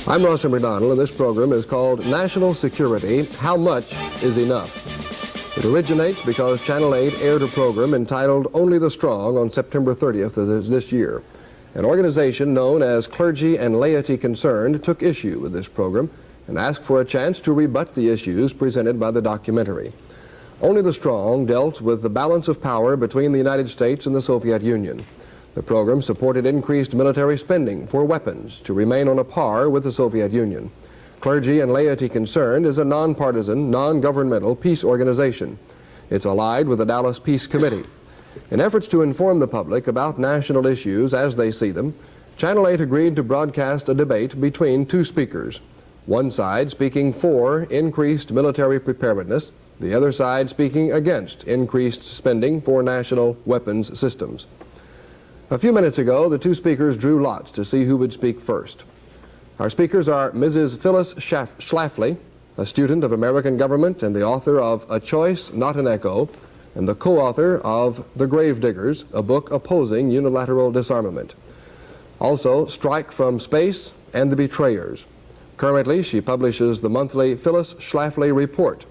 I'm Rebuttal, and this program is called National Security, How Much is Enough? It originates because Channel 8 aired a program entitled Only the Strong on September 30th of this year. An organization known as Clergy and Laity Concerned took issue with this program and asked for a chance to rebut the issues presented by the documentary. Only the Strong dealt with the balance of power between the United States and the Soviet Union. The program supported increased military spending for weapons to remain on a par with the Soviet Union. Clergy and Laity Concerned is a nonpartisan, non-governmental peace organization. It's allied with the Dallas Peace Committee. In efforts to inform the public about national issues as they see them, Channel 8 agreed to broadcast a debate between two speakers. One side speaking for increased military preparedness, the other side speaking against increased spending for national weapons systems. A few minutes ago, the two speakers drew lots to see who would speak first. Our speakers are Mrs. Phyllis Schlafly, a student of American government and the author of A Choice, Not an Echo, and the co-author of The Gravediggers, a book opposing unilateral disarmament. Also, Strike from Space and The Betrayers. Currently, she publishes the monthly Phyllis Schlafly Report.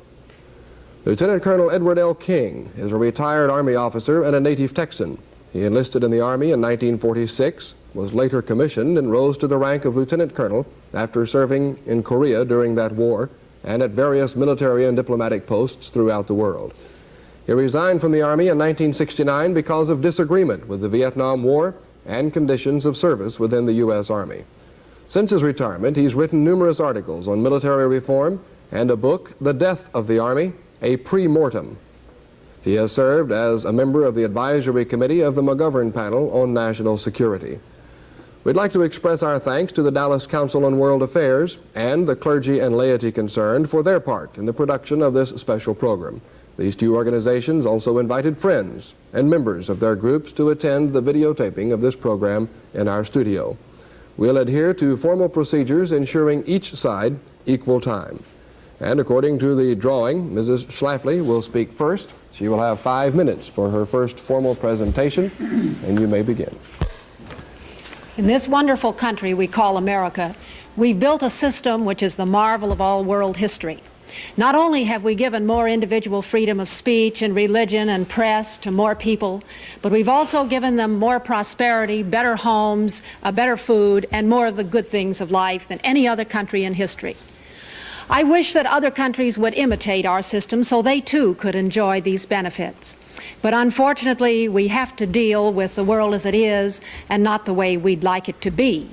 Lieutenant Colonel Edward L. King is a retired Army officer and a native Texan. He enlisted in the Army in 1946, was later commissioned and rose to the rank of lieutenant colonel after serving in Korea during that war and at various military and diplomatic posts throughout the world. He resigned from the Army in 1969 because of disagreement with the Vietnam War and conditions of service within the U.S. Army. Since his retirement, he's written numerous articles on military reform and a book, The Death of the Army, a Pre-Mortem. He has served as a member of the advisory committee of the McGovern Panel on National Security. We'd like to express our thanks to the Dallas Council on World Affairs and the Clergy and Laity Concerned for their part in the production of this special program. These two organizations also invited friends and members of their groups to attend the videotaping of this program in our studio. We'll adhere to formal procedures ensuring each side equal time. And according to the drawing, Mrs. Schlafly will speak first. She will have 5 minutes for her first formal presentation, and you may begin. In this wonderful country we call America, we've built a system which is the marvel of all world history. Not only have we given more individual freedom of speech and religion and press to more people, but we've also given them more prosperity, better homes, better food, and more of the good things of life than any other country in history. I wish that other countries would imitate our system so they too could enjoy these benefits. But unfortunately, we have to deal with the world as it is and not the way we'd like it to be.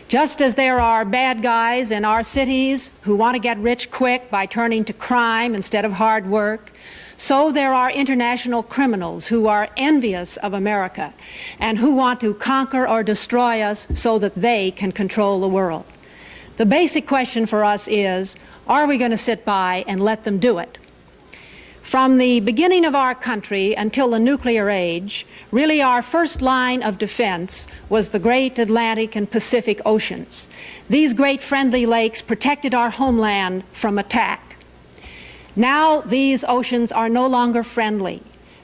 Just as there are bad guys in our cities who want to get rich quick by turning to crime instead of hard work, so there are international criminals who are envious of America and who want to conquer or destroy us so that they can control the world. The basic question for us is, are we going to sit by and let them do it? From the beginning of our country until the nuclear age, really our first line of defense was the great Atlantic and Pacific Oceans. These great friendly lakes protected our homeland from attack. Now these oceans are no longer friendly.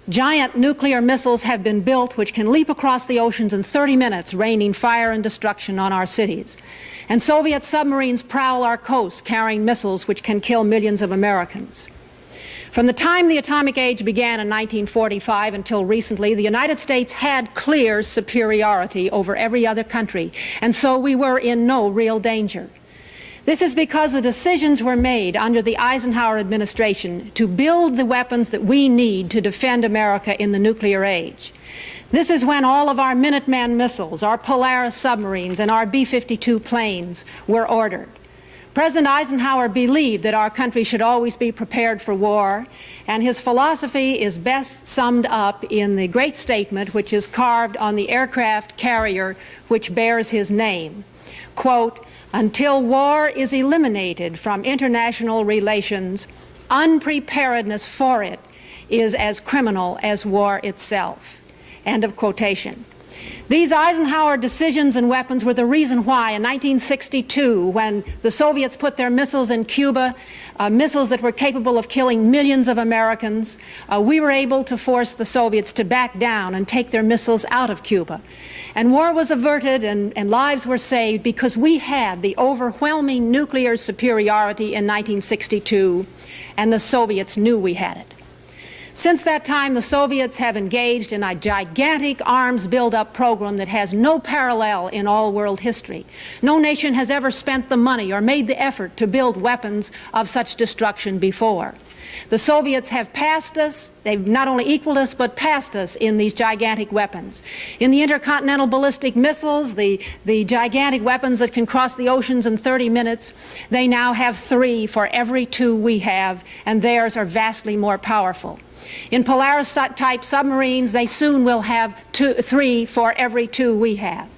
Giant nuclear missiles have been built which can leap across the oceans in 30 minutes, raining fire and destruction on our cities. And Soviet submarines prowl our coasts carrying missiles which can kill millions of Americans. From the time the atomic age began in 1945 until recently, the United States had clear superiority over every other country, and so we were in no real danger. This is because the decisions were made under the Eisenhower administration to build the weapons that we need to defend America in the nuclear age. This is when all of our Minuteman missiles, our Polaris submarines, and our B-52 planes were ordered. President Eisenhower believed that our country should always be prepared for war, and his philosophy is best summed up in the great statement which is carved on the aircraft carrier which bears his name. Quote, "Until war is eliminated from international relations, unpreparedness for it is as criminal as war itself." End of quotation. These Eisenhower decisions and weapons were the reason why in 1962, when the Soviets put their missiles in Cuba, missiles that were capable of killing millions of Americans, we were able to force the Soviets to back down and take their missiles out of Cuba. And war was averted and lives were saved because we had the overwhelming nuclear superiority in 1962, and the Soviets knew we had it. Since that time, the Soviets have engaged in a gigantic arms buildup program that has no parallel in all world history. No nation has ever spent the money or made the effort to build weapons of such destruction before. The Soviets have passed us. They've not only equaled us, but passed us in these gigantic weapons. In the intercontinental ballistic missiles, the gigantic weapons that can cross the oceans in 30 minutes, they now have 3 for every 2 we have, and theirs are vastly more powerful. In Polaris-type submarines, they soon will have 3 for every 2 we have.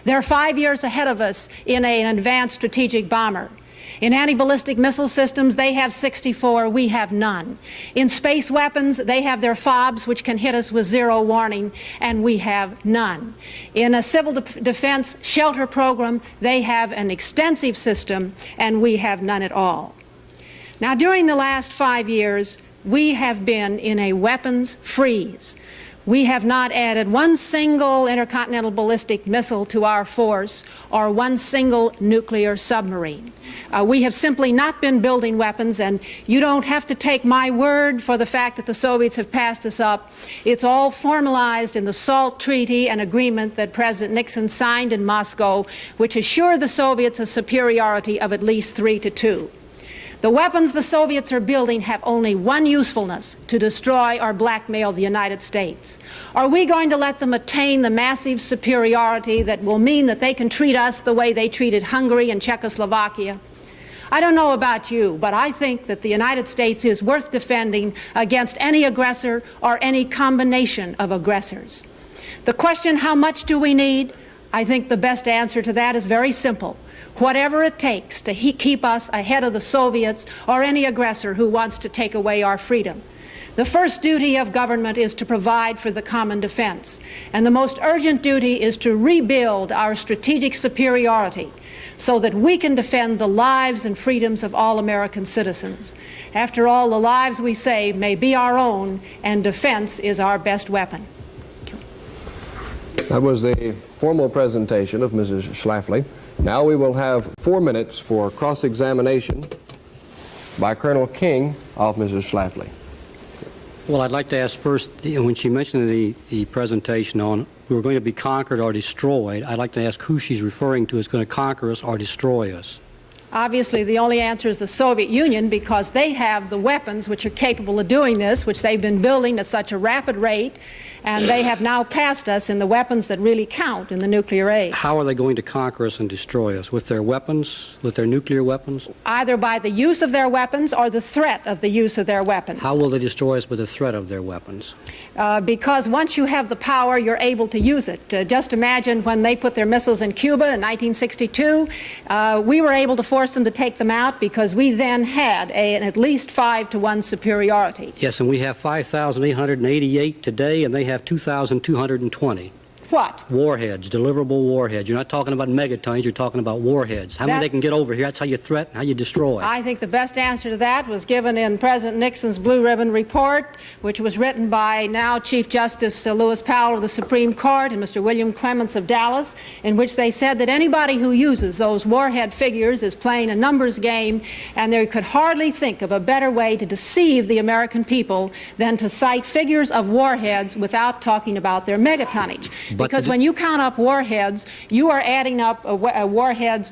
They're 5 years ahead of us in an advanced strategic bomber. In anti-ballistic missile systems, they have 64, we have none. In space weapons, they have their FOBs, which can hit us with 0 warning, and we have none. In a civil defense shelter program, they have an extensive system, and we have none at all. Now, during the last 5 years, we have been in a weapons freeze. We have not added one single intercontinental ballistic missile to our force or one single nuclear submarine. We have simply not been building weapons, and you don't have to take my word for the fact that the Soviets have passed us up. It's all formalized in the SALT Treaty, an agreement that President Nixon signed in Moscow, which assured the Soviets a superiority of at least 3-2. The weapons the Soviets are building have only one usefulness: to destroy or blackmail the United States. Are we going to let them attain the massive superiority that will mean that they can treat us the way they treated Hungary and Czechoslovakia? I don't know about you, but I think that the United States is worth defending against any aggressor or any combination of aggressors. The question, how much do we need? I think the best answer to that is very simple. Whatever it takes to keep us ahead of the Soviets or any aggressor who wants to take away our freedom. The first duty of government is to provide for the common defense, and the most urgent duty is to rebuild our strategic superiority so that we can defend the lives and freedoms of all American citizens. After all, the lives we save may be our own, and defense is our best weapon. That was the formal presentation of Mrs. Schlafly. Now we will have 4 minutes for cross-examination by Colonel King of Mrs. Schlafly. Well, I'd like to ask first, when she mentioned the presentation on we were going to be conquered or destroyed, I'd like to ask who she's referring to is going to conquer us or destroy us. Obviously, the only answer is the Soviet Union, because they have the weapons which are capable of doing this, which they've been building at such a rapid rate, and they have now passed us in the weapons that really count in the nuclear age. How are they going to conquer us and destroy us? With their weapons? With their nuclear weapons? Either by the use of their weapons or the threat of the use of their weapons. How will they destroy us with the threat of their weapons? Because once you have the power, you're able to use it. Just imagine when they put their missiles in Cuba in 1962, we were able to force them to take them out because we then had an at least 5-1 superiority. Yes, and we have 5,888 today, and they have 2,220. What? Warheads, deliverable warheads. You're not talking about megatons, you're talking about warheads. How many they can get over here? That's how you threaten, how you destroy. I think the best answer to that was given in President Nixon's Blue Ribbon Report, which was written by now Chief Justice Lewis Powell of the Supreme Court and Mr. William Clements of Dallas, in which they said that anybody who uses those warhead figures is playing a numbers game, and they could hardly think of a better way to deceive the American people than to cite figures of warheads without talking about their megatonnage. Because when you count up warheads, you are adding up warheads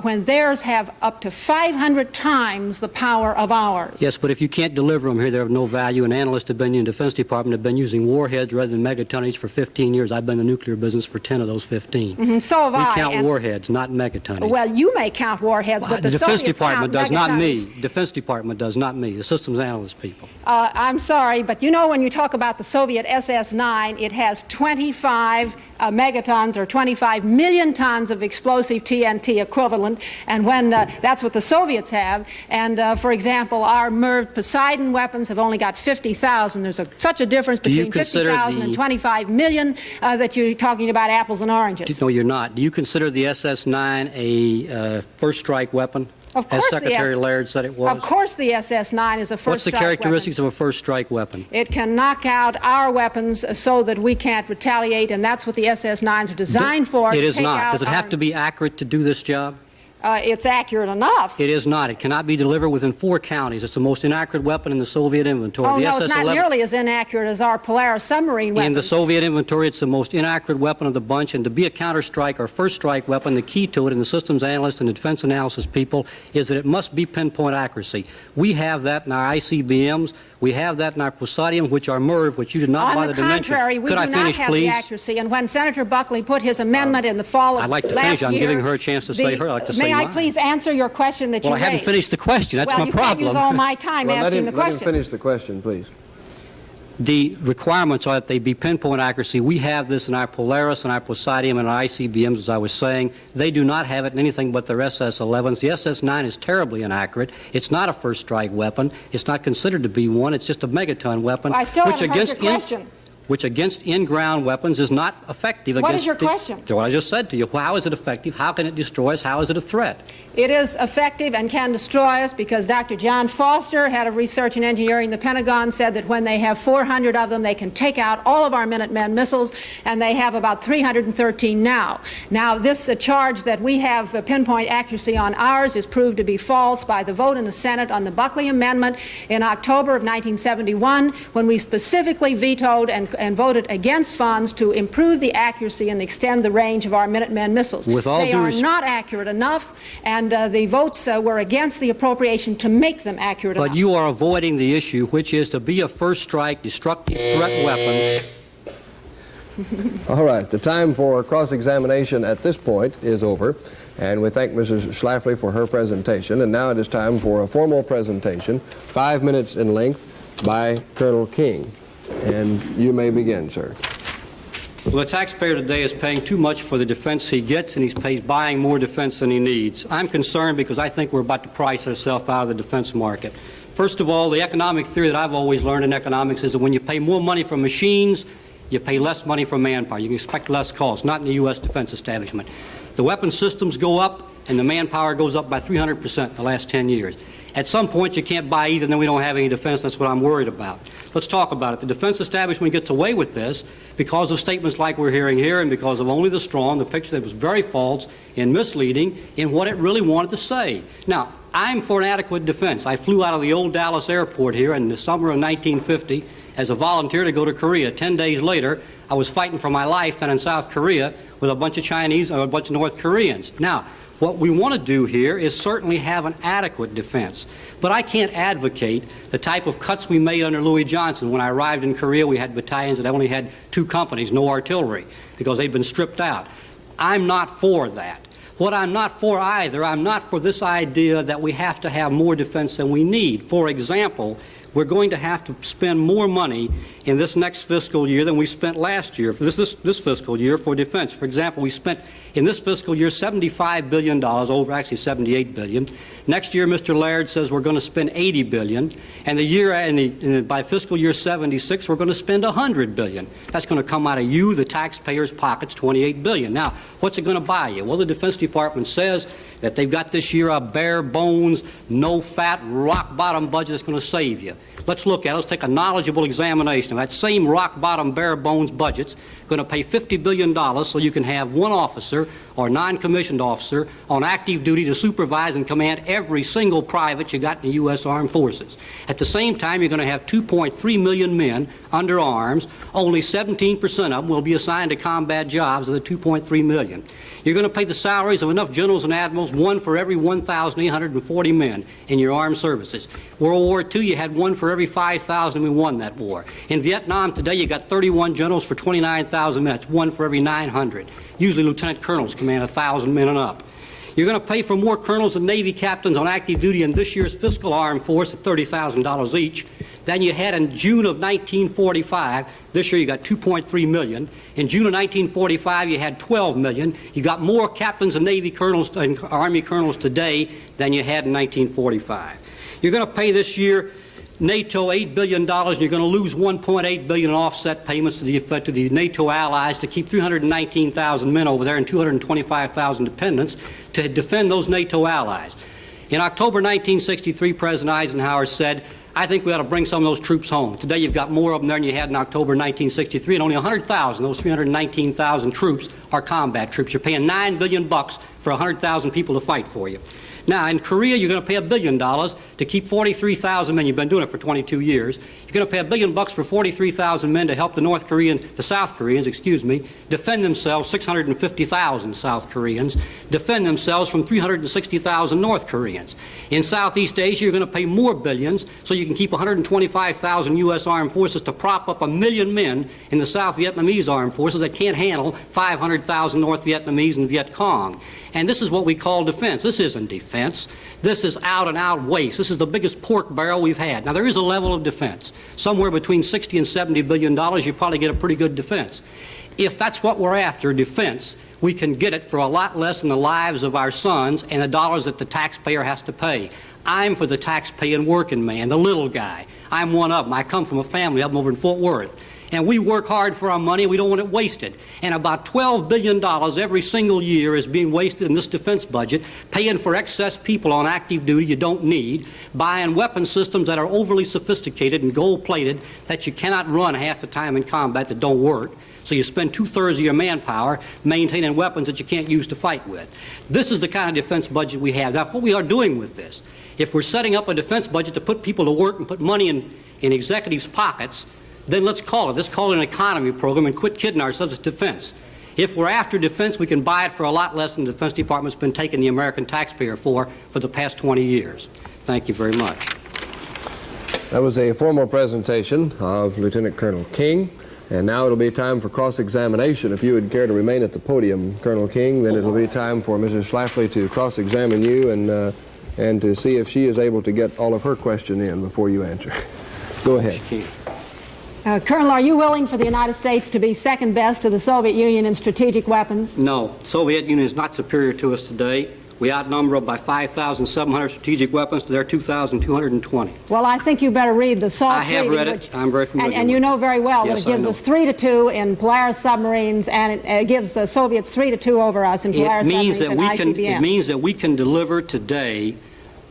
when theirs have up to 500 times the power of ours. Yes, but if you can't deliver them here, they're of no value. And analysts have been in the Defense Department have been using warheads rather than megatonnage for 15 years. I've been in the nuclear business for 10 of those 15. Mm-hmm, so have I. We count warheads, not megatonnage. Well, you may count warheads, but the Defense Soviets Department count does, not me. megatonnage. Defense Department does, not me. The systems analyst people. I'm sorry, but you know when you talk about the Soviet SS-9, it has 25 25 megatons or 25 million tons of explosive TNT equivalent, and when that's what the Soviets have. And for example, our MIRV Poseidon weapons have only got 50,000. There's such a difference between 50,000 and 25 million that you're talking about apples and oranges. No, you're not. Do you consider the SS-9 a first strike weapon? Of course, as Secretary Laird said it was? Of course the SS-9 is a first strike weapon. What's the characteristics of a first strike weapon? It can knock out our weapons so that we can't retaliate, and that's what the SS-9s are designed for. It is not. Does it have to be accurate to do this job? It's accurate enough. It is not. It cannot be delivered within 4 counties. It's the most inaccurate weapon in the Soviet inventory. Oh, the no, it's not nearly as inaccurate as our Polaris submarine weapons. In the Soviet inventory, it's the most inaccurate weapon of the bunch, and to be a counterstrike or first strike weapon, the key to it, and the systems analysts and the defense analysis people, is that it must be pinpoint accuracy. We have that in our ICBMs. We have that in our Poseidon, which are MIRV, which you did not bother to mention. On the contrary, we do not have the accuracy. And when Senator Buckley put his amendment in the fall of last year... I'd like to finish. I'm giving her a chance to say her. I'd like to say May I mine. please answer your question that you raised? Well, I haven't finished the question. That's my problem. Well, you can't use all my time asking the question. Let him finish the question, please. The requirements are that they be pinpoint accuracy. We have this in our Polaris and our Poseidon and our ICBMs, as I was saying. They do not have it in anything but their SS-11s. The SS-9 is terribly inaccurate. It's not a first strike weapon. It's not considered to be one. It's just a megaton weapon. Well, I still haven't heard your question. Which against in-ground weapons is not effective. What is your question? What I just said to you. How is it effective? How can it destroy us? How is it a threat? It is effective and can destroy us because Dr. John Foster, head of research and engineering in the Pentagon, said that when they have 400 of them, they can take out all of our Minuteman missiles, and they have about 313 now. Now, this charge that we have pinpoint accuracy on ours is proved to be false by the vote in the Senate on the Buckley Amendment in October of 1971, when we specifically vetoed and voted against funds to improve the accuracy and extend the range of our Minuteman missiles. They are not accurate enough, and the votes were against the appropriation to make them accurate enough. But you are avoiding the issue, which is to be a first strike, destructive threat weapon. All right, the time for cross-examination at this point is over, and we thank Mrs. Schlafly for her presentation. And now it is time for a formal presentation, 5 minutes in length, by Colonel King. And you may begin, sir. Well, the taxpayer today is paying too much for the defense he gets, and he's buying more defense than he needs. I'm concerned because I think we're about to price ourselves out of the defense market. First of all, the economic theory that I've always learned in economics is that when you pay more money for machines, you pay less money for manpower. You can expect less costs, not in the U.S. defense establishment. The weapon systems go up, and the manpower goes up by 300% in the last 10 years. At some point, you can't buy either, and then we don't have any defense. That's what I'm worried about. Let's talk about it. The defense establishment gets away with this because of statements like we're hearing here and because of only the strong, the picture that was very false and misleading in what it really wanted to say. Now, I'm for an adequate defense. I flew out of the old Dallas airport here in the summer of 1950 as a volunteer to go to Korea. 10 days later, I was fighting for my life down in South Korea with a bunch of Chinese and a bunch of North Koreans. Now, what we want to do here is certainly have an adequate defense. But I can't advocate the type of cuts we made under Louis Johnson. When I arrived in Korea, we had battalions that only had 2 companies, no artillery, because they'd been stripped out. I'm not for that. What I'm not for either, I'm not for this idea that we have to have more defense than we need. For example, we're going to have to spend more money in this next fiscal year than we spent last year, for this fiscal year, for defense. For example, we spent in this fiscal year $75 billion, over actually $78 billion. Next year, Mr. Laird says we're going to spend $80 billion, and by fiscal year 76, we're going to spend $100 billion. That's going to come out of you, the taxpayers' pockets, $28 billion. Now, what's it going to buy you? Well, the Defense Department says that they've got this year a bare bones, no-fat, rock-bottom budget that's going to save you. Let's look at it. Let's take a knowledgeable examination of that same rock-bottom, bare-bones budget's going to pay $50 billion so you can have one officer or non-commissioned officer on active duty to supervise and command every single private you got in the U.S. Armed Forces. At the same time, you're going to have 2.3 million men under arms. Only 17% of them will be assigned to combat jobs of the 2.3 million. You're going to pay the salaries of enough generals and admirals, 1 for every 1,840 men in your armed services. World War II, you had 1 for every 5,000. We won that war. In Vietnam today, you got 31 generals for 29,000 men. That's 1 for every 900. Usually lieutenant colonels command 1,000 men and up. You're going to pay for more colonels and Navy captains on active duty in this year's fiscal armed force at $30,000 each than you had in June of 1945. This year you got 2.3 million. In June of 1945 you had 12 million. You got more captains and Navy colonels and Army colonels today than you had in 1945. You're going to pay this year NATO $8 billion, and you're going to lose $1.8 billion in offset payments to the NATO allies to keep 319,000 men over there and 225,000 dependents to defend those NATO allies. In October 1963, President Eisenhower said, I think we ought to bring some of those troops home. Today you've got more of them there than you had in October 1963, and only 100,000, those 319,000 troops, are combat troops. You're paying $9 billion for 100,000 people to fight for you. Now, in Korea, you're going to pay $1 billion to keep 43,000 men. You've been doing it for 22 years. You're going to pay $1 billion for 43,000 men to help the South Koreans, defend themselves, 650,000 South Koreans, defend themselves from 360,000 North Koreans. In Southeast Asia, you're going to pay more billions so you can keep 125,000 U.S. armed forces to prop up 1 million men in the South Vietnamese armed forces that can't handle 500,000 North Vietnamese and Viet Cong. And this is what we call defense. This isn't defense. This is out-and-out waste. This is the biggest pork barrel we've had. Now, there is a level of defense. Somewhere between $60 and $70 billion, you probably get a pretty good defense. If that's what we're after, defense, we can get it for a lot less than the lives of our sons and the dollars that the taxpayer has to pay. I'm for the tax-paying working man, the little guy. I'm one of them. I come from a family of them over in Fort Worth. And we work hard for our money. We don't want it wasted. And about $12 billion every single year is being wasted in this defense budget, paying for excess people on active duty you don't need, buying weapon systems that are overly sophisticated and gold-plated that you cannot run half the time in combat that don't work. So you spend 2/3 of your manpower maintaining weapons that you can't use to fight with. This is the kind of defense budget we have. That's what we are doing with this. If we're setting up a defense budget to put people to work and put money in executives' pockets, then let's call it an economy program and quit kidding ourselves. It's defense. If we're after defense, we can buy it for a lot less than the Defense Department's been taking the American taxpayer for the past 20 years. Thank you very much. That was a formal presentation of Lieutenant Colonel King. And now it'll be time for cross-examination. If you would care to remain at the podium, Colonel King, then it'll be time for Mrs. Schlafly to cross-examine you and to see if she is able to get all of her question in before you answer. Go ahead. Colonel, are you willing for the United States to be second best to the Soviet Union in strategic weapons? No. The Soviet Union is not superior to us today. We outnumber them by 5,700 strategic weapons to their 2,220. Well, I think you better read the SALT I have treaty, read it. I'm very familiar and you know very well that it gives us 3-2 in Polaris submarines, and it gives the Soviets 3-2 over us in Polaris submarines and ICBMs. It means that we can deliver today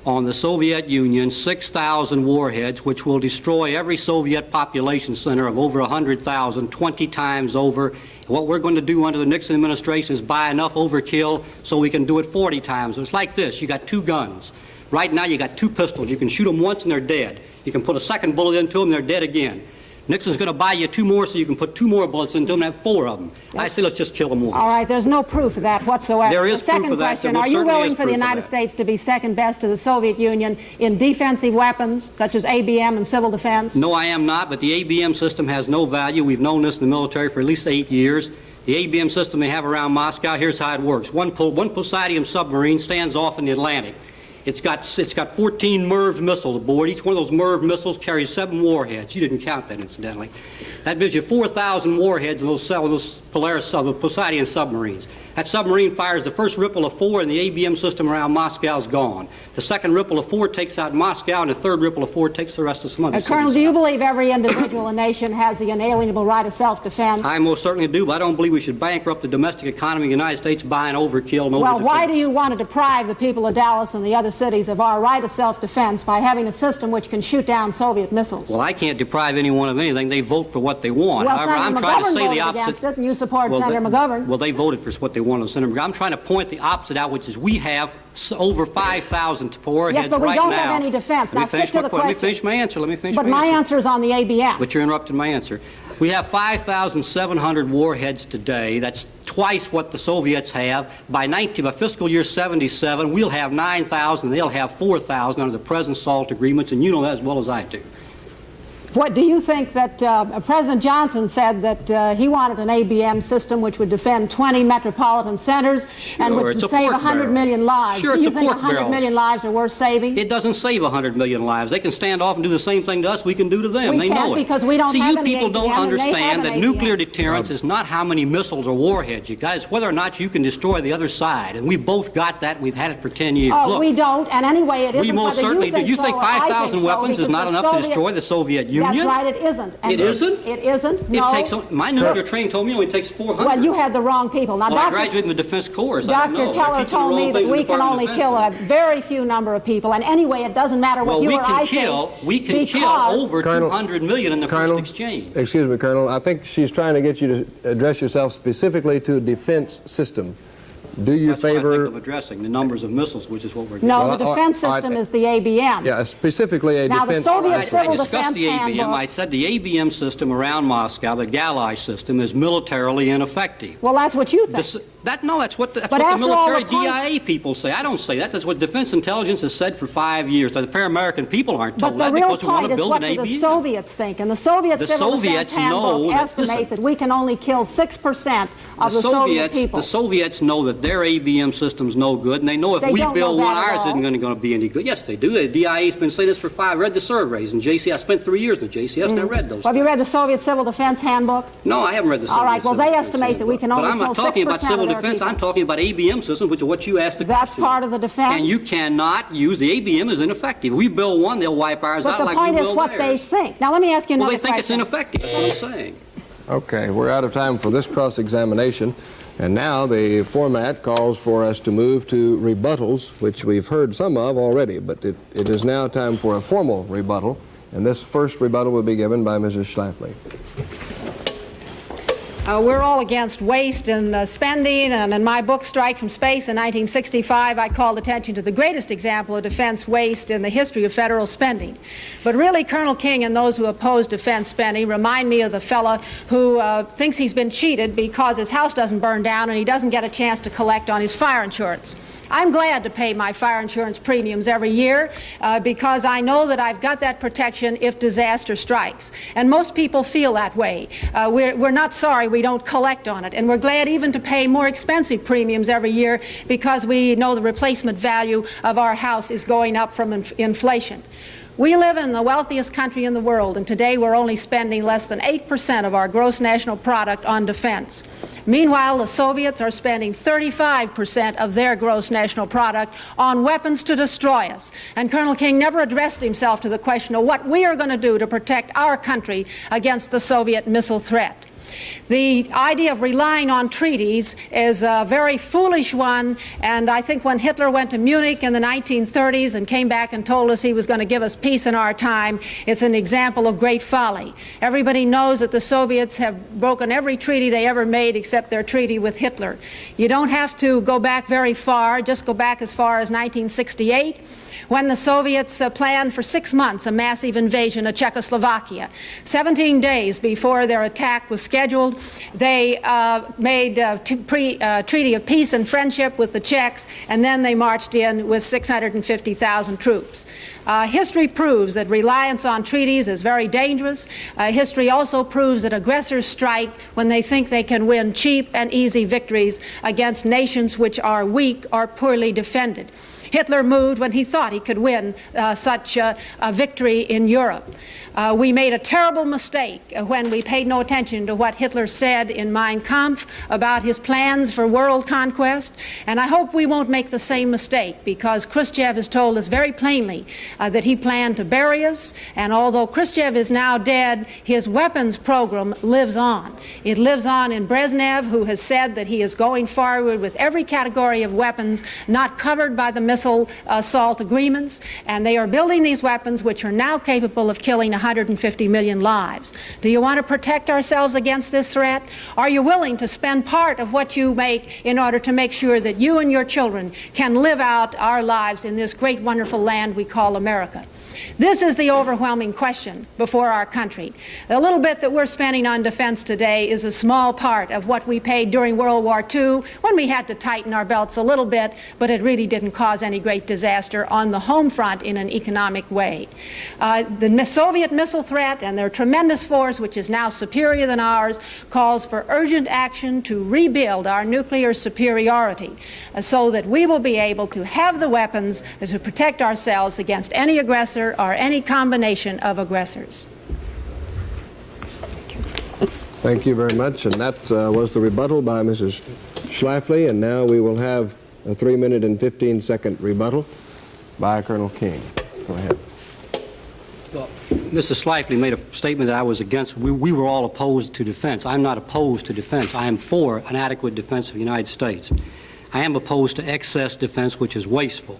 on the Soviet Union 6,000 warheads, which will destroy every Soviet population center of over 100,000, 20 times over. What we're going to do under the Nixon administration is buy enough overkill so we can do it 40 times. It's like this. You got 2 guns. Right now you got 2 pistols. You can shoot them once and they're dead. You can put a second bullet into them and they're dead again. Nixon's going to buy you 2 more so you can put 2 more bullets into them and have 4 of them. I say let's just kill them once. All right, there's no proof of that whatsoever. There is proof of that. The second question, are you willing for the United States to be second best to the Soviet Union in defensive weapons, such as ABM and civil defense? No, I am not, but the ABM system has no value. We've known this in the military for at least 8 years. The ABM system they have around Moscow, here's how it works. One Poseidon submarine stands off in the Atlantic. It's got 14 MIRV missiles aboard. Each one of those MIRV missiles carries 7 warheads. You didn't count that, incidentally. That gives you 4,000 warheads in those Poseidon submarines. That submarine fires the first ripple of 4, and the ABM system around Moscow is gone. The second ripple of 4 takes out Moscow, and the third ripple of 4 takes the rest of some other cities Colonel, do out. you believe every individual in a nation has the inalienable right of self-defense? I most certainly do, but I don't believe we should bankrupt the domestic economy of the United States buying overkill and Well, why do you want to deprive the people of Dallas and the other cities of our right of self-defense by having a system which can shoot down Soviet missiles? Well, I can't deprive anyone of anything. They vote for what they want. Well, However, Senator I'm trying to McGovern say the voted opposite. against it, and you support Senator McGovern. Well, they voted for what they wanted, Senator McGovern. I'm trying to point the opposite out, which is we have over 5,000 warheads yes, but we right don't now. have any defense. Now, stick to the question. Let me finish my answer. But my answer is on the ABM. But you're interrupting my answer. We have 5,700 warheads today. That's twice what the Soviets have. By fiscal year 77, we'll have 9,000. They'll have 4,000 under the present SALT agreements, and you know that as well as I do. What do you think that President Johnson said that he wanted an ABM system which would defend 20 metropolitan centers and which would save 100 million lives? Sure, do it's you a think pork 100 barrel. million lives are worth saving? It doesn't save 100 million lives. They can stand off and do the same thing to us we can do to them. We They can't know it. because we don't See, have you any people don't ABM and they have understand an that nuclear ABM. deterrence is not how many missiles or warheads you got. It's whether or not you can destroy the other side. And we've both got that. We've had it for 10 years. Oh, Look, we don't. And anyway, it isn't we most whether certainly you think do. You so think or I 5,000 think so, weapons is because not the enough to Soviet- destroy the Soviet Union? That's right, it isn't. And It isn't? It isn't? No. It takes, my nuclear training told me it only takes 400. Well, you had the wrong people. Now, Well, I Dr. graduated in the Defense Corps. So I don't Dr. know. Teller They're teaching the told wrong me that things in the we can Department only of kill a Defense. very few number of people. And anyway, it doesn't matter what Well, you we or can I kill. think. We can kill because- over Colonel- 200 million in the Colonel, first exchange. Excuse me, Colonel. I think she's trying to get you to address yourself specifically to defense system. Do you That's what I think favor? of addressing the numbers of missiles, which is what we're doing. No, Well, the defense all right. system is the ABM. Yeah, specifically a Now, the defense. Soviet I Civil discussed Defense the ABM. Handbook. I said the ABM system around Moscow, the Galley system, is militarily ineffective. Well, that's what you think. That's what the But after all, military the point- DIA people say. I don't say that. That's what Defense Intelligence has said for 5 years. The American people aren't told But that the real because we want point to is build what an do the ABM. Soviets think? And the Soviet The Civil Soviets Defense Handbook know that- estimates listen. that we can only kill 6% of the Soviet people. The Soviets know that their ABM system's no good, and they know if They we don't build know one, that at ours all. isn't going to be any good. Yes, they do. The DIA's been saying this for 5. I read the surveys in JCS. I spent 3 years in the JCS, and I read those. Well, have you read the Soviet Civil Defense Handbook? No, I haven't read the Soviet All right, well, Civil they Defense estimate that we can only But I'm not kill talking about 6% civil of their defense. people. I'm talking about ABM systems, which is what you asked the That's question. part of the defense. And you cannot use the ABM as ineffective. We build one, they'll wipe ours But out the like point we is will what theirs. they think. Now, let me ask you Well, another they think it's question. ineffective, is what I'm saying. Okay, we're out of time for this cross-examination. And now the format calls for us to move to rebuttals, which we've heard some of already, but it is now time for a formal rebuttal. And this first rebuttal will be given by Mrs. Schlafly. We're all against waste and spending, and in my book, Strike from Space, in 1965, I called attention to the greatest example of defense waste in the history of federal spending. But really, Colonel King and those who oppose defense spending remind me of the fellow who thinks he's been cheated because his house doesn't burn down and he doesn't get a chance to collect on his fire insurance. I'm glad to pay my fire insurance premiums every year because I know that I've got that protection if disaster strikes. And most people feel that way. We're not sorry we don't collect on it. And we're glad even to pay more expensive premiums every year because we know the replacement value of our house is going up from inflation. We live in the wealthiest country in the world, and today we're only spending less than 8% of our gross national product on defense. Meanwhile, the Soviets are spending 35% of their gross national product on weapons to destroy us. And Colonel King never addressed himself to the question of what we are going to do to protect our country against the Soviet missile threat. The idea of relying on treaties is a very foolish one, and I think when Hitler went to Munich in the 1930s and came back and told us he was going to give us peace in our time, it's an example of great folly. Everybody knows that the Soviets have broken every treaty they ever made except their treaty with Hitler. You don't have to go back very far, just go back as far as 1968. When the Soviets planned for 6 months a massive invasion of Czechoslovakia. 17 days before their attack was scheduled, they made a treaty of peace and friendship with the Czechs, and then they marched in with 650,000 troops. History proves that reliance on treaties is very dangerous. History also proves that aggressors strike when they think they can win cheap and easy victories against nations which are weak or poorly defended. Hitler moved when he thought he could win such a victory in Europe. We made a terrible mistake when we paid no attention to what Hitler said in Mein Kampf about his plans for world conquest, and I hope we won't make the same mistake because Khrushchev has told us very plainly that he planned to bury us, and although Khrushchev is now dead, his weapons program lives on. It lives on in Brezhnev, who has said that he is going forward with every category of weapons not covered by the missile assault agreements, and they are building these weapons which are now capable of killing 150 million lives. Do you want to protect ourselves against this threat? Are you willing to spend part of what you make in order to make sure that you and your children can live out our lives in this great, wonderful land we call America? This is the overwhelming question before our country. The little bit that we're spending on defense today is a small part of what we paid during World War II when we had to tighten our belts a little bit, but it really didn't cause any great disaster on the home front in an economic way. The Soviet missile threat and their tremendous force, which is now superior than ours, calls for urgent action to rebuild our nuclear superiority so that we will be able to have the weapons to protect ourselves against any aggressor or any combination of aggressors. Thank you very much. And that was the rebuttal by Mrs. Schlafly. And now we will have a 3-minute and 15-second rebuttal by Colonel King. Go ahead. Well, Mrs. Schlafly made a statement that I was against. We were all opposed to defense. I'm not opposed to defense. I am for an adequate defense of the United States. I am opposed to excess defense, which is wasteful.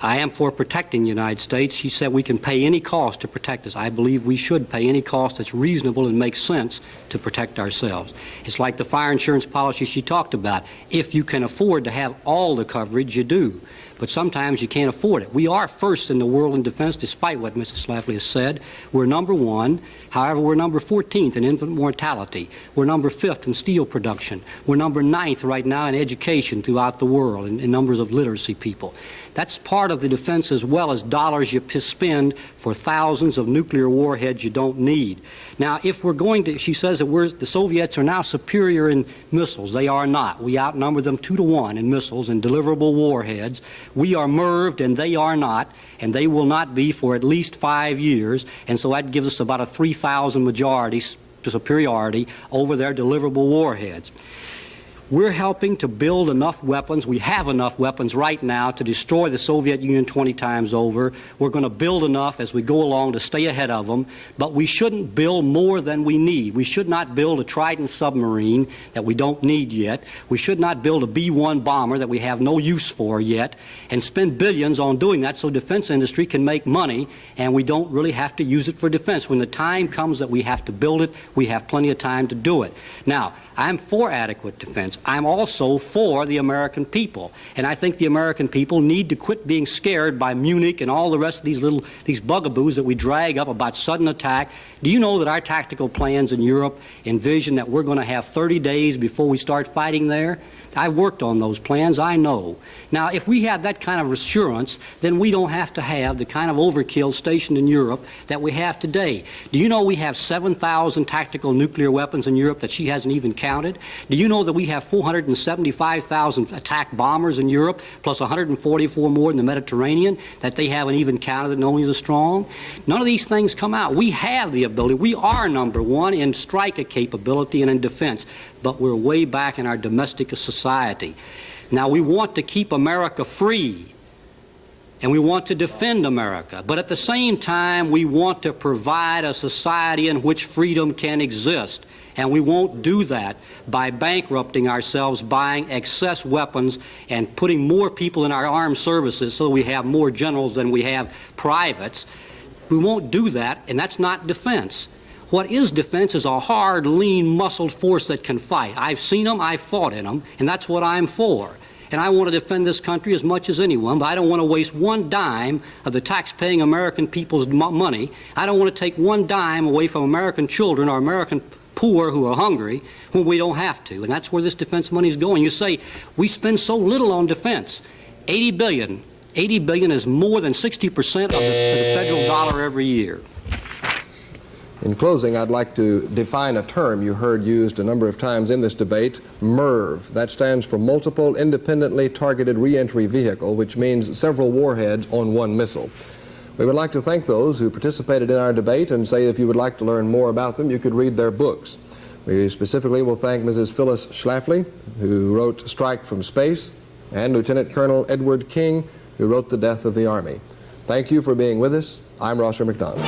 I am for protecting the United States. She said we can pay any cost to protect us. I believe we should pay any cost that's reasonable and makes sense to protect ourselves. It's like the fire insurance policy she talked about. If you can afford to have all the coverage, you do. But sometimes you can't afford it. We are first in the world in defense, despite what Mrs. Schlafly has said. We're number 1. However, we're number 14th in infant mortality. We're number 5th in steel production. We're number 9th right now in education throughout the world, in numbers of literacy people. That's part of the defense as well as dollars you spend for thousands of nuclear warheads you don't need. Now, if we're going to, she says that the Soviets are now superior in missiles. They are not. We outnumber them 2-to-1 in missiles and deliverable warheads. We are merved and they are not, and they will not be for at least 5 years, and so that gives us about a 3,000 superiority over their deliverable warheads. We're helping to build enough weapons. We have enough weapons right now to destroy the Soviet Union 20 times over. We're going to build enough as we go along to stay ahead of them, but we shouldn't build more than we need. We should not build a Trident submarine that we don't need yet. We should not build a B-1 bomber that we have no use for yet and spend billions on doing that so defense industry can make money and we don't really have to use it for defense. When the time comes that we have to build it, we have plenty of time to do it. Now, I'm for adequate defense. I'm also for the American people. And I think the American people need to quit being scared by Munich and all the rest of these bugaboos that we drag up about sudden attack. Do you know that our tactical plans in Europe envision that we're going to have 30 days before we start fighting there? I've worked on those plans, I know. Now, if we have that kind of assurance, then we don't have to have the kind of overkill stationed in Europe that we have today. Do you know we have 7,000 tactical nuclear weapons in Europe that she hasn't even counted? Do you know that we have 475,000 attack bombers in Europe, plus 144 more in the Mediterranean that they haven't even counted, and only the strong? None of these things come out. We have the ability. We are number 1 in striker capability and in defense, but we're way back in our domestic society. Now, we want to keep America free, and we want to defend America, but at the same time, we want to provide a society in which freedom can exist, and we won't do that by bankrupting ourselves, buying excess weapons, and putting more people in our armed services so we have more generals than we have privates. We won't do that, and that's not defense. What is defense is a hard, lean, muscled force that can fight. I've seen them, I've fought in them, and that's what I'm for. And I want to defend this country as much as anyone, but I don't want to waste one dime of the tax-paying American people's money. I don't want to take one dime away from American children or American poor who are hungry when we don't have to. And that's where this defense money is going. You say, we spend so little on defense. 80 billion. 80 billion is more than 60% of the federal dollar every year. In closing, I'd like to define a term you heard used a number of times in this debate, MIRV. That stands for Multiple Independently Targeted Reentry Vehicle, which means several warheads on one missile. We would like to thank those who participated in our debate and say if you would like to learn more about them, you could read their books. We specifically will thank Mrs. Phyllis Schlafly, who wrote Strike from Space, and Lieutenant Colonel Edward King, who wrote The Death of the Army. Thank you for being with us. I'm Rosser McDonald.